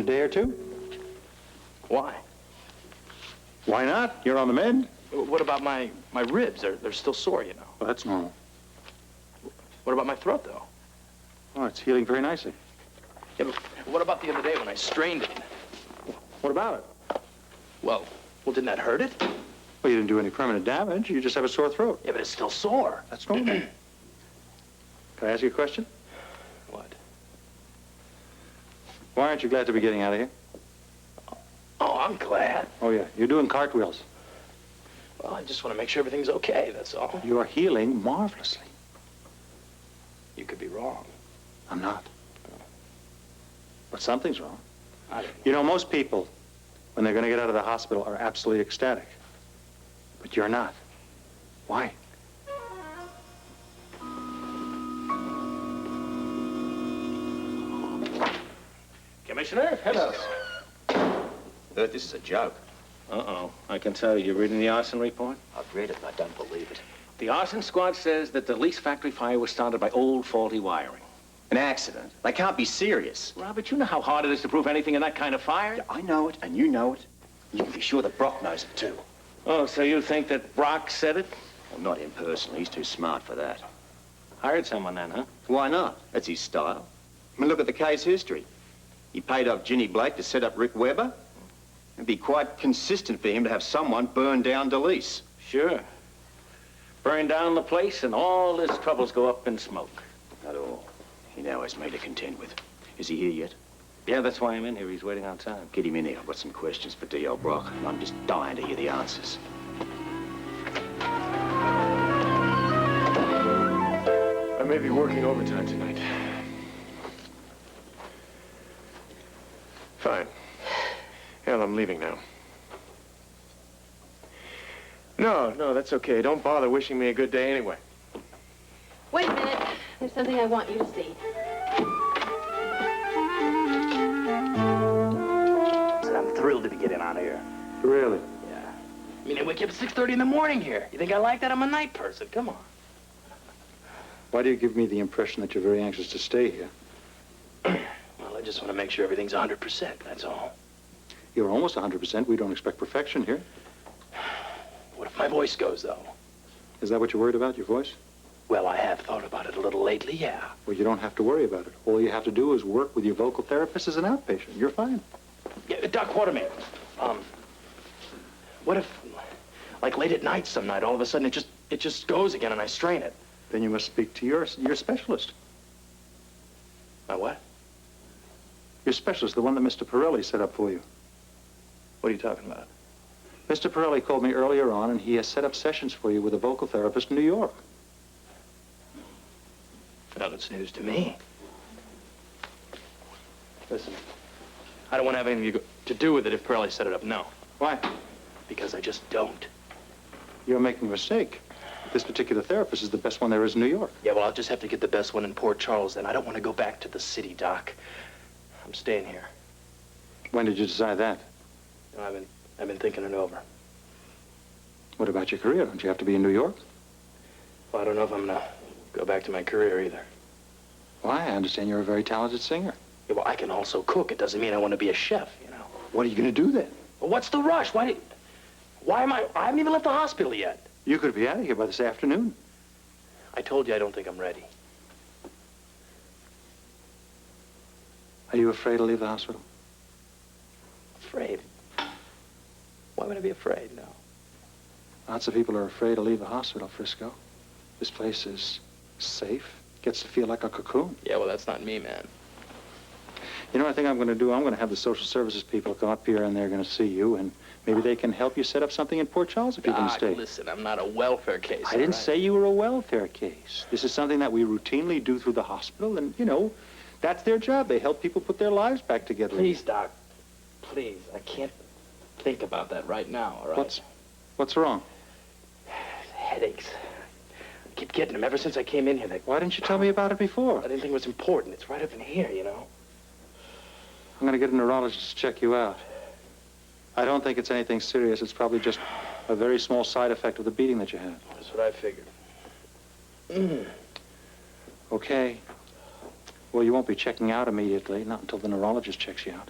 a day or two? Why? Why not? You're on the mend. What about my ribs? They're still sore, you know. Well, that's normal. What about my throat, though? Oh, it's healing very nicely. Yeah, but what about the other day when I strained it? What about it? Well, didn't that hurt it? Well, you didn't do any permanent damage. You just have a sore throat. Yeah, but it's still sore. That's normal. Can I ask you a question? What? Why aren't you glad to be getting out of here? Oh, I'm glad. Oh, yeah. You're doing cartwheels. Well, I just want to make sure everything's okay, that's all. You're healing marvelously. You could be wrong. I'm not. But something's wrong. I don't know. You know, most people, when they're going to get out of the hospital, are absolutely ecstatic. But you're not. Why? Commissioner, hello. Bert, this is a joke. Uh-oh. I can tell you're reading the arson report? I've read it and I don't believe it. The arson squad says that the Delice factory fire was started by old faulty wiring. An accident. They can't be serious. Robert, you know how hard it is to prove anything in that kind of fire? Yeah, I know it, and you know it. You can be sure that Brock knows it, too. Oh, so you think that Brock said it? Well, not him personally. He's too smart for that. Hired someone then, huh? Why not? That's his style. I mean, look at the case history. He paid off Ginny Blake to set up Rick Webber. It'd be quite consistent for him to have someone burn down Delice. Sure. Burn down the place and all his troubles go up in smoke. Not all. He now has me to contend with. Is he here yet? Yeah, that's why I'm in here. He's waiting outside. Get him in here. I've got some questions for D.L. Brock, and I'm just dying to hear the answers. I may be working overtime tonight. Fine. Hell, I'm leaving now. No, that's okay. Don't bother wishing me a good day anyway. Wait a minute. There's something I want you to see. I'm thrilled to be getting out of here. Really? Yeah. I mean, I wake up at 6:30 in the morning here. You think I like that? I'm a night person. Come on. Why do you give me the impression that you're very anxious to stay here? Well, I just want to make sure everything's 100%, that's all. You're almost 100%. We don't expect perfection here. What if my voice goes, though? Is that what you're worried about, your voice? Well, I have thought about it a little lately, yeah. Well, you don't have to worry about it. All you have to do is work with your vocal therapist as an outpatient. You're fine. Yeah, Doc Waterman, what if, like, late at night some night, all of a sudden it just goes again and I strain it? Then you must speak to your specialist. My what? Your specialist, the one that Mr. Pirelli set up for you. What are you talking about? Mr. Pirelli called me earlier on, and he has set up sessions for you with a vocal therapist in New York. Well, it's news to me. Listen, I don't want to have anything to do with it if Pirelli set it up, no. Why? Because I just don't. You're making a mistake. This particular therapist is the best one there is in New York. Yeah, well, I'll just have to get the best one in Port Charles, then. I don't want to go back to the city, Doc. I'm staying here. When did you decide that? I've been thinking it over. What about your career? Don't you have to be in New York? Well, I don't know if I'm gonna go back to my career either. Why? I understand you're a very talented singer. Yeah, well, I can also cook. It doesn't mean I want to be a chef, you know. What are you going to do then? Well, what's the rush? Why am I haven't even left the hospital yet. You could be out of here by this afternoon. I told you I don't think I'm ready. Are you afraid to leave the hospital? Afraid? Why would I be afraid? No. Lots of people are afraid to leave the hospital, Frisco. This place is safe. Gets to feel like a cocoon. Yeah, well, that's not me, man. You know what I think I'm going to do? I'm going to have the social services people come up here and they're going to see you, and maybe they can help you set up something in Port Charles if you can stay. Listen, I'm not a welfare case. I didn't say you were a welfare case. This is something that we routinely do through the hospital, and, you know, that's their job. They help people put their lives back together. Please, Doc. Please. I can't think about that right now, all right? What's wrong? Headaches. I keep getting them ever since I came in here. Why didn't you tell me about it before? I didn't think it was important. It's right up in here, you know. I'm going to get a neurologist to check you out. I don't think it's anything serious. It's probably just a very small side effect of the beating that you had. That's what I figured. Okay. Well, you won't be checking out immediately, not until the neurologist checks you out.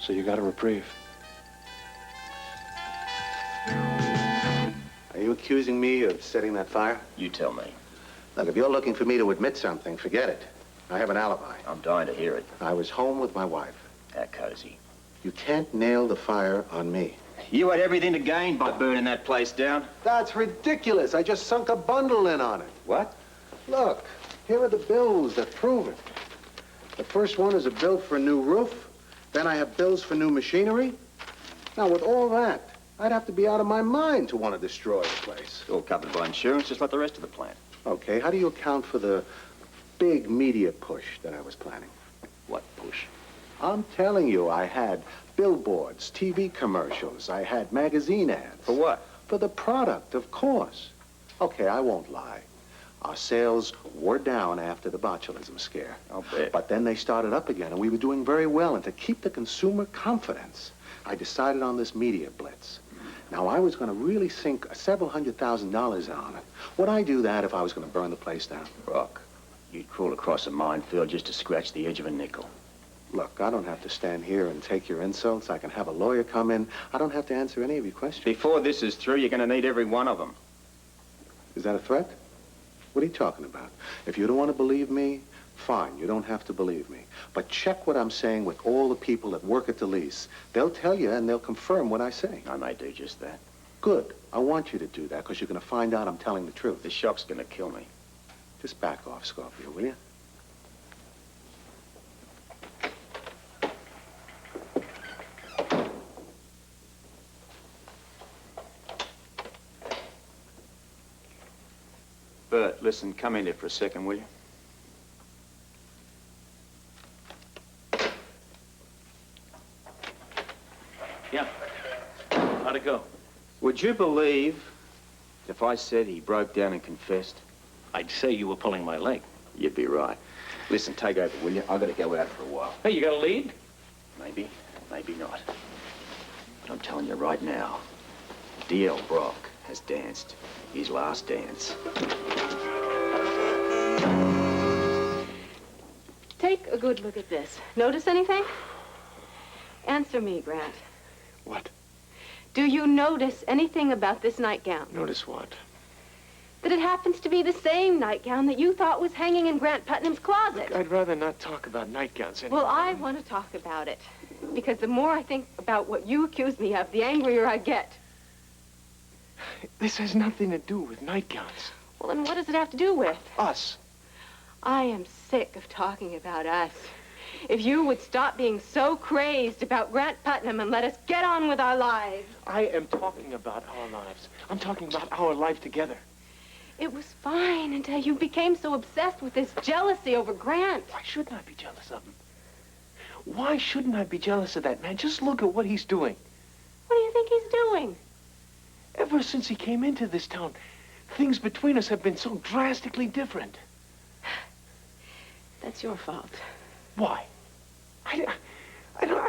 So you got a reprieve. Are you accusing me of setting that fire? You tell me. Look, if you're looking for me to admit something, forget it. I have an alibi. I'm dying to hear it. I was home with my wife. How cozy. You can't nail the fire on me. You had everything to gain by burning that place down. That's ridiculous. I just sunk a bundle in on it. What? Look, here are the bills that prove it. The first one is a bill for a new roof. Then I have bills for new machinery. Now, with all that, I'd have to be out of my mind to want to destroy the place. All covered by insurance, just like the rest of the plant. Okay, how do you account for the big media push that I was planning? What push? I'm telling you, I had billboards, TV commercials, I had magazine ads. For what? For the product, of course. Okay, I won't lie. Our sales were down after the botulism scare. I'll bet. But then they started up again, and we were doing very well. And to keep the consumer confidence, I decided on this media blitz. Now, I was going to really sink several $100,000 on it. Would I do that if I was going to burn the place down? Rock, you'd crawl across a minefield just to scratch the edge of a nickel. Look, I don't have to stand here and take your insults. I can have a lawyer come in. I don't have to answer any of your questions. Before this is through, you're going to need every one of them. Is that a threat? What are you talking about? If you don't want to believe me, fine. You don't have to believe me. But check what I'm saying with all the people that work at Delice. They'll tell you and they'll confirm what I say. I may do just that. Good. I want you to do that because you're going to find out I'm telling the truth. The shock's going to kill me. Just back off, Scorpio, will you? Bert, listen, come in here for a second, will you? Yeah. How'd it go? Would you believe if I said he broke down and confessed? I'd say you were pulling my leg. You'd be right. Listen, take over, will you? I've got to go out for a while. Hey, you got a lead? Maybe, maybe not. But I'm telling you right now, D.L. Brock has danced his last dance. Take a good look at this. Notice anything? Answer me, Grant. What? Do you notice anything about this nightgown? Notice what? That it happens to be the same nightgown that you thought was hanging in Grant Putnam's closet. I'd rather not talk about nightgowns anymore. Well, I want to talk about it. Because the more I think about what you accuse me of, the angrier I get. This has nothing to do with nightgowns. Well, then what does it have to do with? Us. I am sick of talking about us. If you would stop being so crazed about Grant Putnam and let us get on with our lives. I am talking about our lives. I'm talking about our life together. It was fine until you became so obsessed with this jealousy over Grant. Why shouldn't I be jealous of him? Why shouldn't I be jealous of that man? Just look at what he's doing. What do you think he's doing? Ever since he came into this town, things between us have been so drastically different. That's your fault. Why? I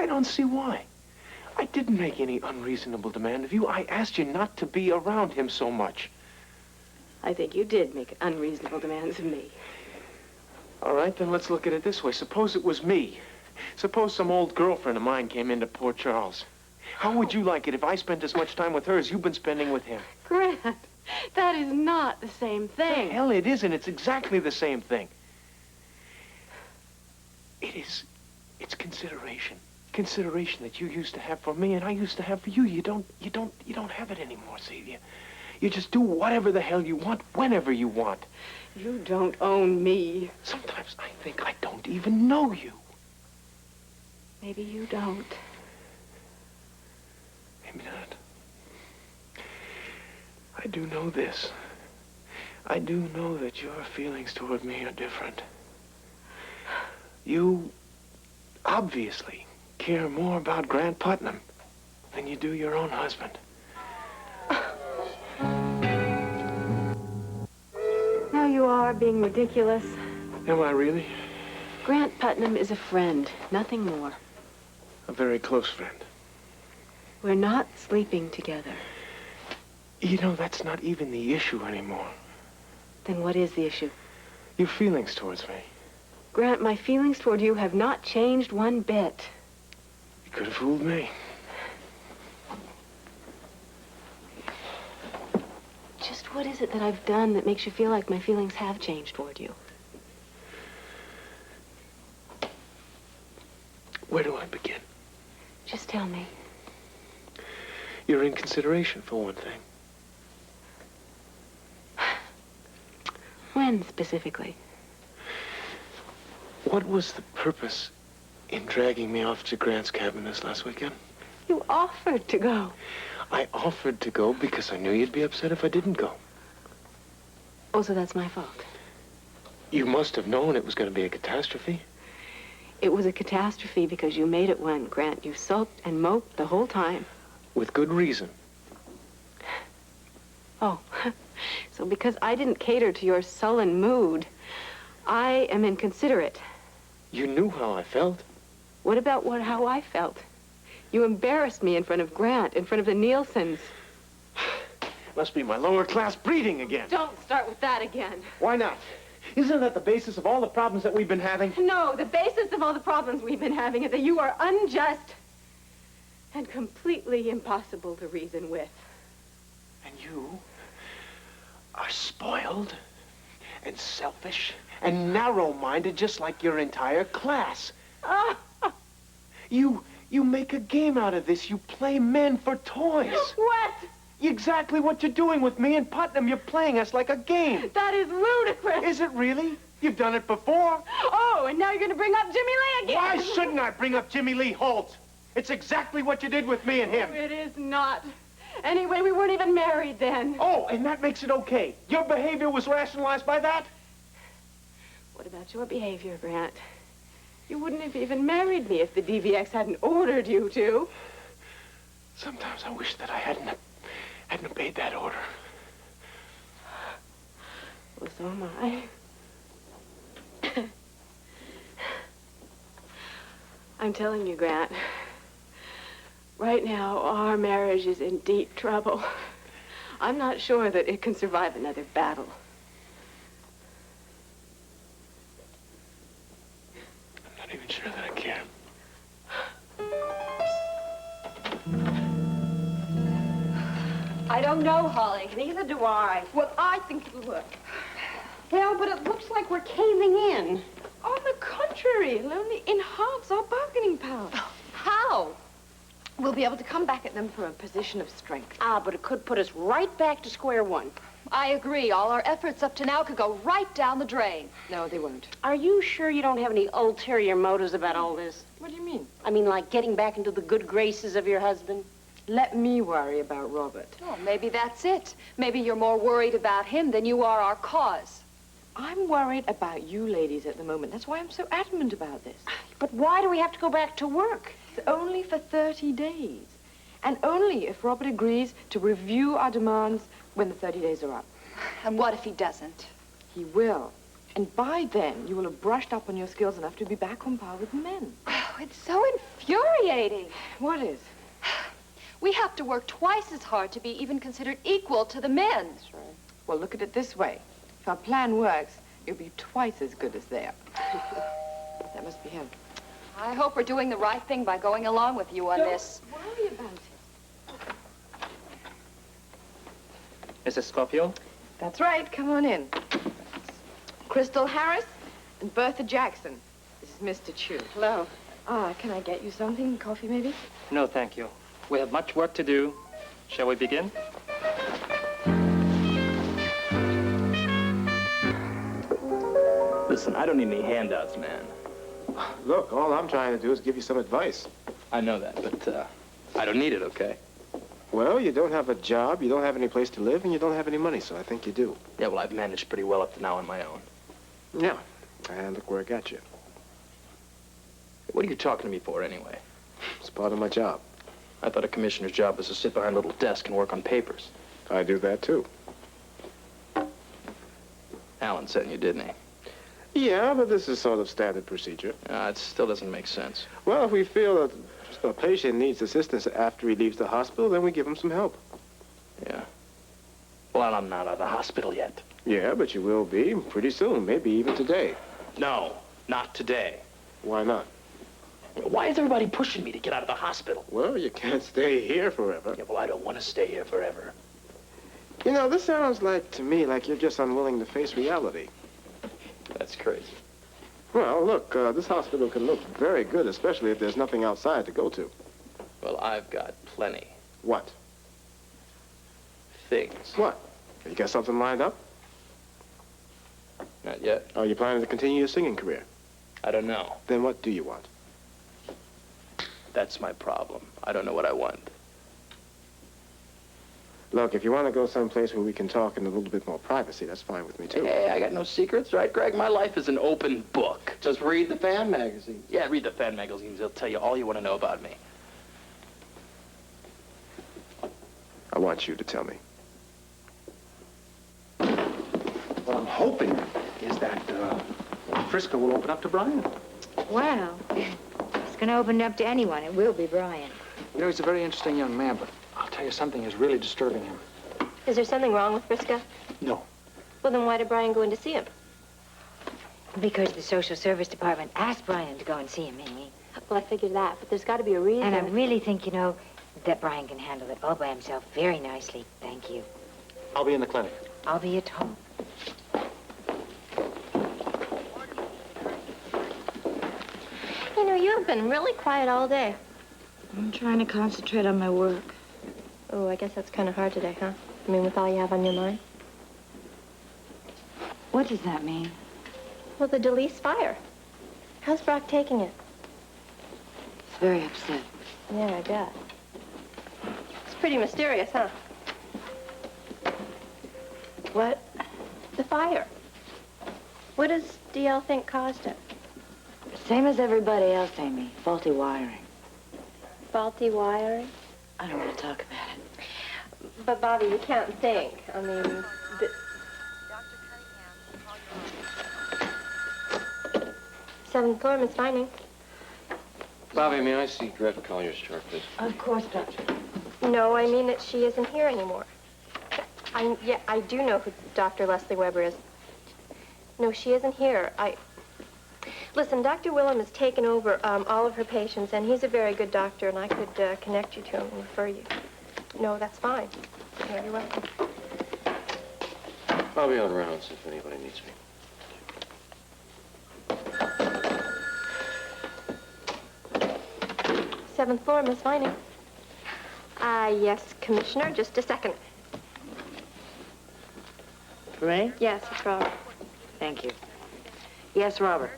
don't see why. I didn't make any unreasonable demand of you. I asked you not to be around him so much. I think you did make unreasonable demands of me. All right, then let's look at it this way. Suppose it was me. Suppose some old girlfriend of mine came into Port Charles. How would you like it if I spent as much time with her as you've been spending with him? Grant, that is not the same thing. Hell, it isn't. It's exactly the same thing. It is. It's consideration. Consideration that you used to have for me and I used to have for you. You don't have it anymore, Celia. You just do whatever the hell you want, whenever you want. You don't own me. Sometimes I think I don't even know you. Maybe you don't. Maybe not. I do know this. I do know that your feelings toward me are different. You obviously care more about Grant Putnam than you do your own husband. Now you are being ridiculous. Am I really? Grant Putnam is a friend, nothing more. A very close friend. We're not sleeping together. You know, that's not even the issue anymore. Then what is the issue? Your feelings towards me. Grant, my feelings toward you have not changed one bit. You could have fooled me. Just what is it that I've done that makes you feel like my feelings have changed toward you? Where do I begin? Just tell me. Your inconsideration, for one thing. When, specifically? What was the purpose in dragging me off to Grant's cabin this last weekend? You offered to go. I offered to go because I knew you'd be upset if I didn't go. Oh, so that's my fault. You must have known it was going to be a catastrophe. It was a catastrophe because you made it one, Grant. You sulked and moped the whole time. With good reason. Oh, so because I didn't cater to your sullen mood, I am inconsiderate. You knew how I felt. What about how I felt? You embarrassed me in front of Grant, in front of the Nielsen's. Must be my lower class breeding again. Don't start with that again. Why not? Isn't that the basis of all the problems that we've been having? No, the basis of all the problems we've been having is that you are unjust and completely impossible to reason with. And you are spoiled and selfish and narrow-minded just like your entire class. You make a game out of this. You play men for toys. What? Exactly what you're doing with me and Putnam. You're playing us like a game. That is ludicrous. Is it really? You've done it before. Oh, and now you're going to bring up Jimmy Lee again. Why shouldn't I bring up Jimmy Lee Holt? It's exactly what you did with me and him. Oh, it is not. Anyway, we weren't even married then. Oh, and that makes it okay. Your behavior was rationalized by that? What about your behavior, Grant? You wouldn't have even married me if the DVX hadn't ordered you to. Sometimes I wish that I hadn't obeyed that order. Well, so am I. I'm telling you, Grant, right now our marriage is in deep trouble. I'm not sure that it can survive another battle. I'm not even sure that I can. I don't know, Holly. Neither do I. Well, I think it'll work. Well, but it looks like we're caving in. On the contrary, it'll only enhance our bargaining power. How? We'll be able to come back at them from a position of strength. Ah, but it could put us right back to square one. I agree. All our efforts up to now could go right down the drain. No, they won't. Are you sure you don't have any ulterior motives about all this? What do you mean? I mean, like getting back into the good graces of your husband? Let me worry about Robert. Oh, maybe that's it. Maybe you're more worried about him than you are our cause. I'm worried about you ladies at the moment. That's why I'm so adamant about this. But why do we have to go back to work? It's only for 30 days. And only if Robert agrees to review our demands when the 30 days are up. And what if he doesn't? He will. And by then, you will have brushed up on your skills enough to be back on par with men. Oh, it's so infuriating. What is? We have to work twice as hard to be even considered equal to the men. That's right. Well, look at it this way. If our plan works, you'll be twice as good as they are. That must be him. I hope we're doing the right thing by going along with you on this. Don't worry about it. Mrs. Scorpio? That's right. Come on in. Crystal Harris and Bertha Jackson. This is Mr. Chu. Hello. Can I get you something? Coffee, maybe? No, thank you. We have much work to do. Shall we begin? Listen, I don't need any handouts, man. Look, all I'm trying to do is give you some advice. I know that, but I don't need it, okay? Well, you don't have a job, you don't have any place to live, and you don't have any money, so I think you do. Yeah, well, I've managed pretty well up to now on my own. Yeah, and look where it got you. What are you talking to me for, anyway? It's part of my job. I thought a commissioner's job was to sit behind a little desk and work on papers. I do that, too. Alan sent you, didn't he? Yeah, but this is sort of standard procedure. It still doesn't make sense. Well, if we feel that a patient needs assistance after he leaves the hospital, then we give him some help. Yeah. Well, I'm not out of the hospital yet. Yeah, but you will be pretty soon, maybe even today. No, not today. Why not? Why is everybody pushing me to get out of the hospital? Well, you can't stay here forever. Yeah, well, I don't want to stay here forever. You know, this sounds like, to me, like you're just unwilling to face reality. That's crazy. Well, look, this hospital can look very good, especially if there's nothing outside to go to. Well, I've got plenty. What? Things. What? You got something lined up? Not yet. Are you planning to continue your singing career? I don't know. Then what do you want? That's my problem. I don't know what I want. Look, if you want to go someplace where we can talk in a little bit more privacy, that's fine with me, too. Hey, I got no secrets, right, Greg? My life is an open book. Just read the fan magazine. Yeah, read the fan magazines. They'll tell you all you want to know about me. I want you to tell me. What I'm hoping is that Frisco will open up to Brian. Well, it's going to open up to anyone. It will be Brian. You know, he's a very interesting young man, but I'll tell you, something is really disturbing him. Is there something wrong with Frisco? No. Well, then why did Brian go in to see him? Because the social service department asked Brian to go and see him, Mimi. Well, I figured that, but there's got to be a reason. And I really think, you know, that Brian can handle it all by himself very nicely. Thank you. I'll be in the clinic. I'll be at home. You know, you have been really quiet all day. I'm trying to concentrate on my work. Oh, I guess that's kind of hard today, huh? I mean, with all you have on your mind. What does that mean? Well, the Delice fire. How's Brock taking it? It's very upset. Yeah, I bet. It's pretty mysterious, huh? What? The fire. What does DL think caused it? Same as everybody else, Amy. Faulty wiring. Faulty wiring? I don't want to talk about it. But, Bobby, you can't think. I mean, Seventh floor, Miss Vining. Bobby, may I see Greta Collier's chart, please? Of course, Doctor. No, I mean that she isn't here anymore. I do know who Dr. Lesley Webber is. No, she isn't here. Listen, Dr. Willem has taken over all of her patients, and he's a very good doctor, and I could connect you to him and refer you. No, that's fine. Yeah, you're welcome. I'll be on rounds if anybody needs me. Seventh floor, Miss Vining. Yes, Commissioner, just a second. Ray? Yes, it's Robert. Thank you. Yes, Robert.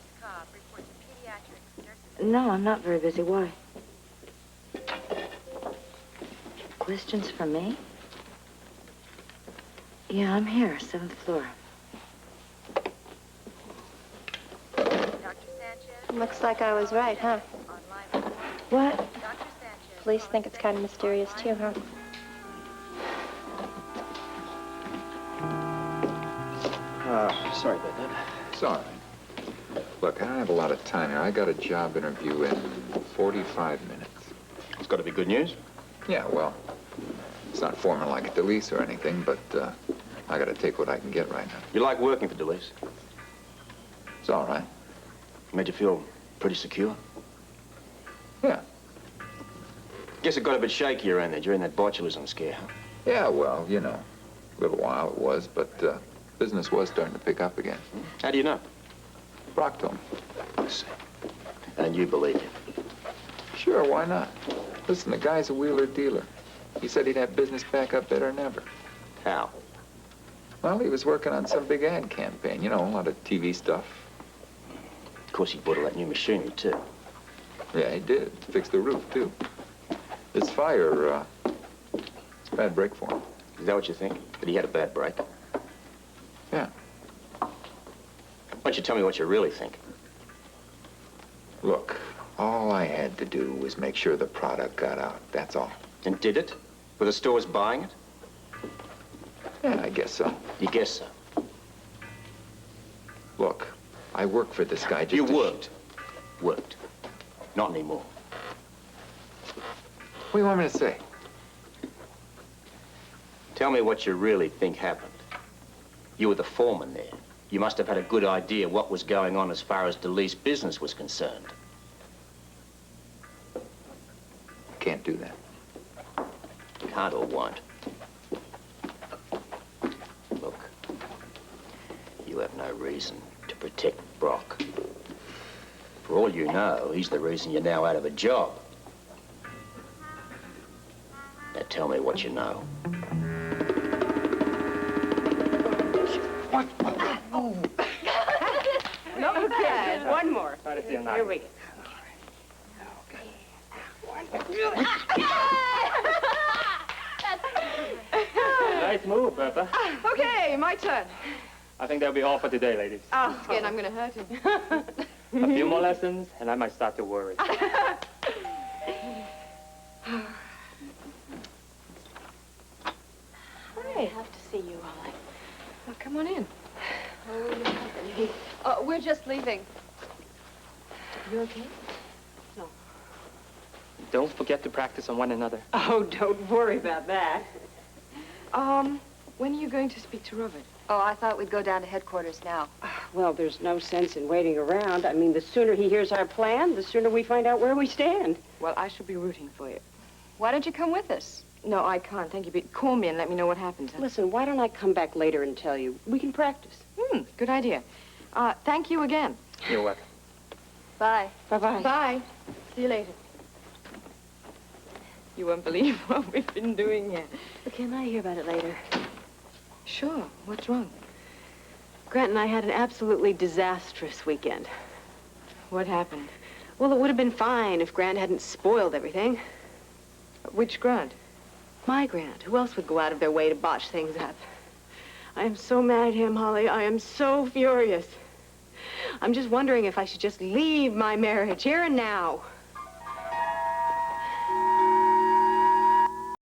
No, I'm not very busy. Why? Questions for me? Yeah, I'm here, 7th floor. Looks like I was right, huh? What? Police think it's kind of mysterious, too, huh? Sorry about that. It's all right. Look, I don't have a lot of time here. I got a job interview in 45 minutes. It's got to be good news. Yeah, well, it's not foreman like at Delice or anything, but I got to take what I can get right now. You like working for Delice? It's all right. Made you feel pretty secure? Yeah. Guess it got a bit shaky around there during that botulism scare, huh? Yeah, well, you know, a little while it was, but business was starting to pick up again. How do you know? Brock told me. I see. And you believe him? Sure, why not? Listen, the guy's a wheeler dealer. He said he'd have business back up better than ever. How? Well, he was working on some big ad campaign, you know, a lot of TV stuff. Of course, he bought all that new machinery, too. Yeah, he did. Fixed the roof, too. This fire, it's a bad break for him. Is that what you think? That he had a bad break? Yeah. Why don't you tell me what you really think? Look, all I had to do was make sure the product got out. That's all. And did it? Were the stores buying it? Yeah, I guess so. You guess so? Look, I work for this guy just You to... worked. Worked. Not anymore. What do you want me to say? Tell me what you really think happened. You were the foreman there. You must have had a good idea what was going on as far as Delice business was concerned. can't do that. Can't or won't. Look, you have no reason to protect Brock. For all you know, he's the reason you're now out of a job. Now tell me what you know. No, okay, one more. Here we go. Nice move, Peppa. Okay, my turn. I think that'll be all for today, ladies. Oh, scared I'm going to hurt him. A few more lessons, and I might start to worry. Hi. I have to see you, Ollie. Oh, come on in. Oh, your company. We're just leaving. You okay? No. Don't forget to practice on one another. Oh, don't worry about that. When are you going to speak to Robert? Oh, I thought we'd go down to headquarters now. Well, there's no sense in waiting around. I mean, the sooner he hears our plan, the sooner we find out where we stand. Well, I shall be rooting for you. Why don't you come with us? No, I can't. Thank you. But call me and let me know what happens. Huh? Listen, why don't I come back later and tell you? We can practice. Good idea. Thank you again. You're welcome. Bye. Bye-bye. Bye. See you later. You won't believe what we've been doing here. Can I hear about it later? Sure. What's wrong? Grant and I had an absolutely disastrous weekend. What happened? Well, it would have been fine if Grant hadn't spoiled everything. Which Grant? My Grant. Who else would go out of their way to botch things up? I am so mad at him, Holly. I am so furious. I'm just wondering if I should just leave my marriage here and now.